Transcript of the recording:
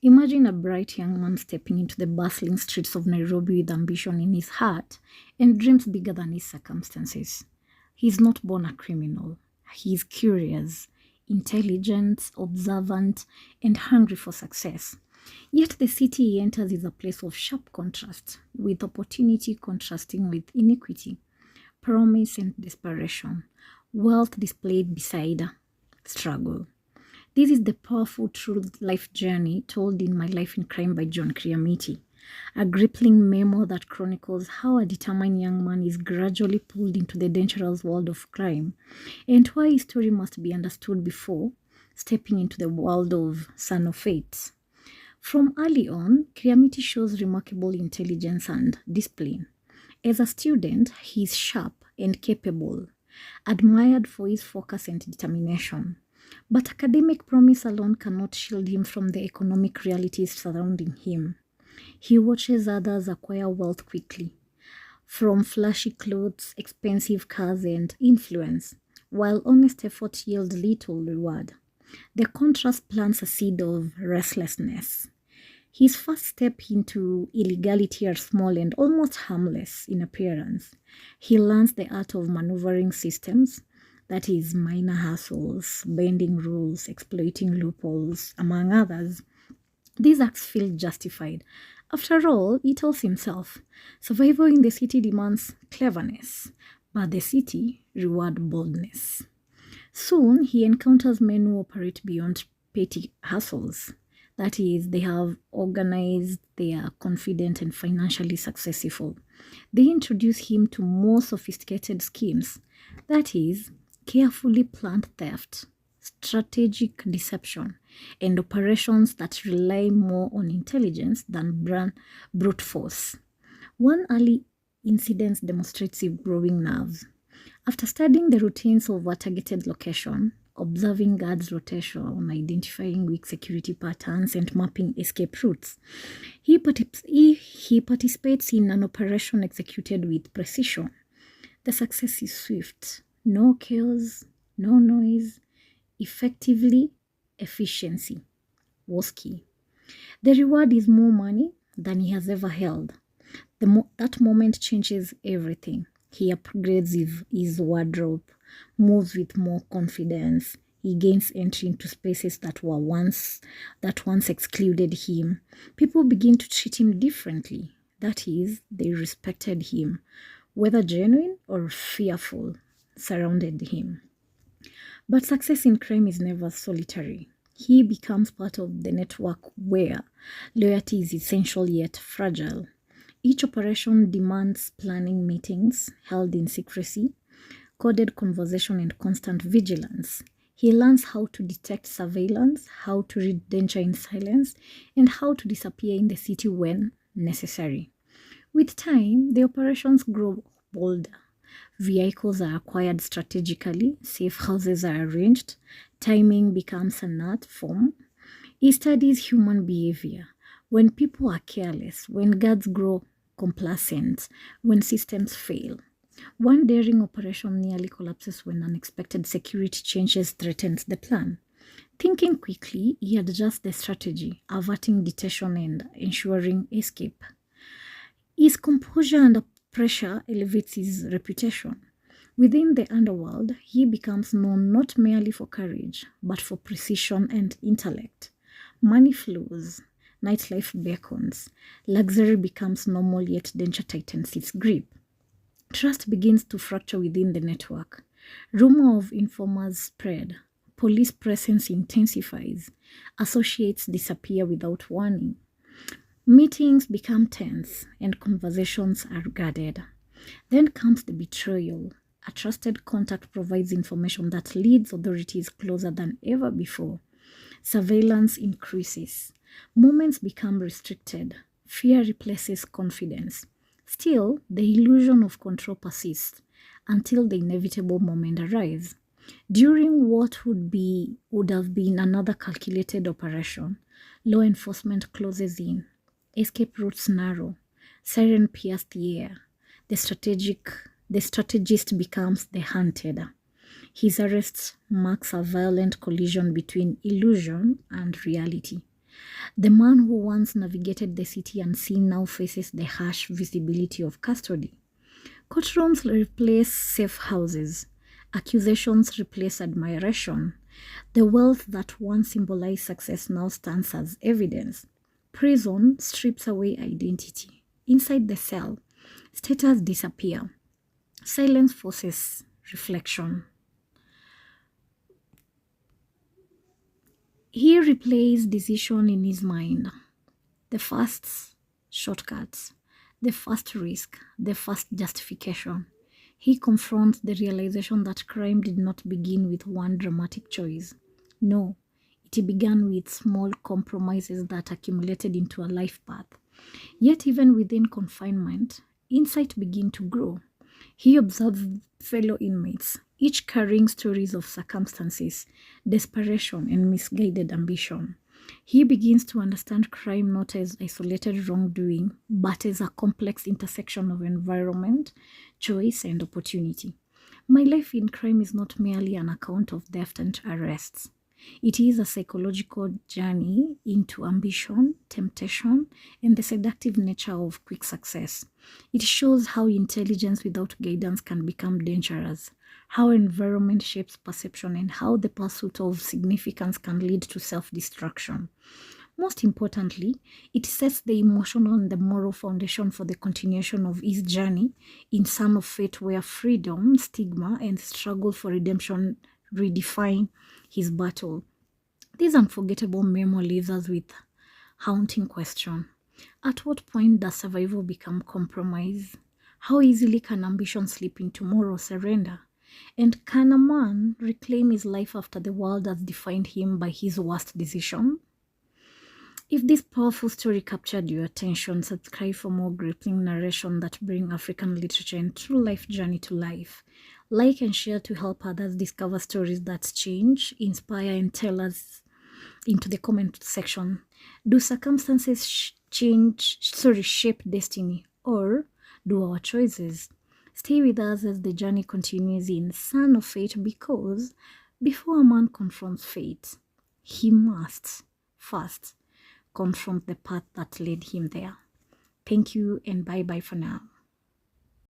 Imagine a bright young man stepping into the bustling streets of Nairobi with ambition in his heart and dreams bigger than his circumstances. He is not born a criminal. He is curious, intelligent, observant, and hungry for success. Yet the city he enters is a place of sharp contrast, with opportunity contrasting with iniquity, promise and desperation, wealth displayed beside struggle. This is the powerful true life journey told in My Life in Crime by John Kiriamiti, a gripping memoir that chronicles how a determined young man is gradually pulled into the dangerous world of crime and why his story must be understood before stepping into the world of Son of Fate. From early on, Kiriamiti shows remarkable intelligence and discipline. As a student, he is sharp and capable, admired for his focus and determination. But academic promise alone cannot shield him from the economic realities surrounding him. He watches others acquire wealth quickly, from flashy clothes, expensive cars, and influence, while honest effort yields little reward. The contrast plants a seed of restlessness. His first step into illegality are small and almost harmless in appearance. He learns the art of maneuvering systems, that is, minor hassles, bending rules, exploiting loopholes, among others. These acts feel justified. After all, he tells himself, survival in the city demands cleverness, but the city rewards boldness. Soon, he encounters men who operate beyond petty hassles. That is, they have organized, they are confident and financially successful. They introduce him to more sophisticated schemes. That is, carefully planned theft, strategic deception, and operations that rely more on intelligence than brute force. One early incident demonstrates his growing nerves. After studying the routines of a targeted location, observing guards' rotation, identifying weak security patterns, and mapping escape routes, he participates in an operation executed with precision. The success is swift. No chaos, no noise, effectively, efficiency was key. The reward is more money than he has ever held. That moment changes everything. He upgrades his wardrobe, moves with more confidence. He gains entry into spaces that once excluded him. People begin to treat him differently. That is, they respected him, whether genuine or fearful, surrounded him. But success in crime is never solitary. He becomes part of the network where loyalty is essential yet fragile. Each operation demands planning meetings held in secrecy, coded conversation, and constant vigilance. He learns how to detect surveillance, how to read danger in silence, and how to disappear in the city when necessary. With time, the operations grow bolder. Vehicles are acquired strategically, safe houses are arranged, timing becomes an art form. He studies human behavior. When people are careless, when guards grow complacent, when systems fail. One daring operation nearly collapses when unexpected security changes threatens the plan. Thinking quickly, he adjusts the strategy, averting detection and ensuring escape. His composure under pressure elevates his reputation. Within the underworld, he becomes known not merely for courage, but for precision and intellect. Money flows, nightlife beckons, luxury becomes normal, yet danger tightens its grip. Trust begins to fracture within the network. Rumor of informers spread. Police presence intensifies. Associates disappear without warning. Meetings become tense and conversations are guarded. Then comes the betrayal. A trusted contact provides information that leads authorities closer than ever before. Surveillance increases. Moments become restricted. Fear replaces confidence. Still, the illusion of control persists until the inevitable moment arrives. During what would have been another calculated operation, law enforcement closes in. Escape routes narrow. Siren pierce the air. The strategist becomes the hunted. His arrest marks a violent collision between illusion and reality. The man who once navigated the city unseen now faces the harsh visibility of custody. Courtrooms replace safe houses. Accusations replace admiration. The wealth that once symbolized success now stands as evidence. Prison strips away identity. Inside the cell, status disappear. Silence forces reflection. He replays decision in his mind. The first shortcuts, the first risk, the first justification. He confronts the realization that crime did not begin with one dramatic choice. No, it began with small compromises that accumulated into a life path. Yet even within confinement, insight began to grow. He observes fellow inmates, each carrying stories of circumstances, desperation, and misguided ambition. He begins to understand crime not as isolated wrongdoing, but as a complex intersection of environment, choice, and opportunity. My life in crime is not merely an account of theft and arrests. It is a psychological journey into ambition, temptation, and the seductive nature of quick success. It shows how intelligence without guidance can become dangerous, how environment shapes perception, and how the pursuit of significance can lead to self-destruction. Most importantly, it sets the emotional and the moral foundation for the continuation of his journey in Son of Fate, where freedom, stigma, and struggle for redemption redefine his battle. This unforgettable memoir leaves us with haunting question. At what point does survival become compromise? How easily can ambition slip into moral surrender? And can a man reclaim his life after the world has defined him by his worst decision? If this powerful story captured your attention, subscribe for more gripping narration that bring African literature and true life journey to life. Like and share to help others discover stories that change, inspire, and tell us into the comment section. Do circumstances shape destiny, or do our choices? Stay with us as the journey continues in Son of Fate, because before a man confronts fate, he must first confront the path that led him there. Thank you and bye bye for now.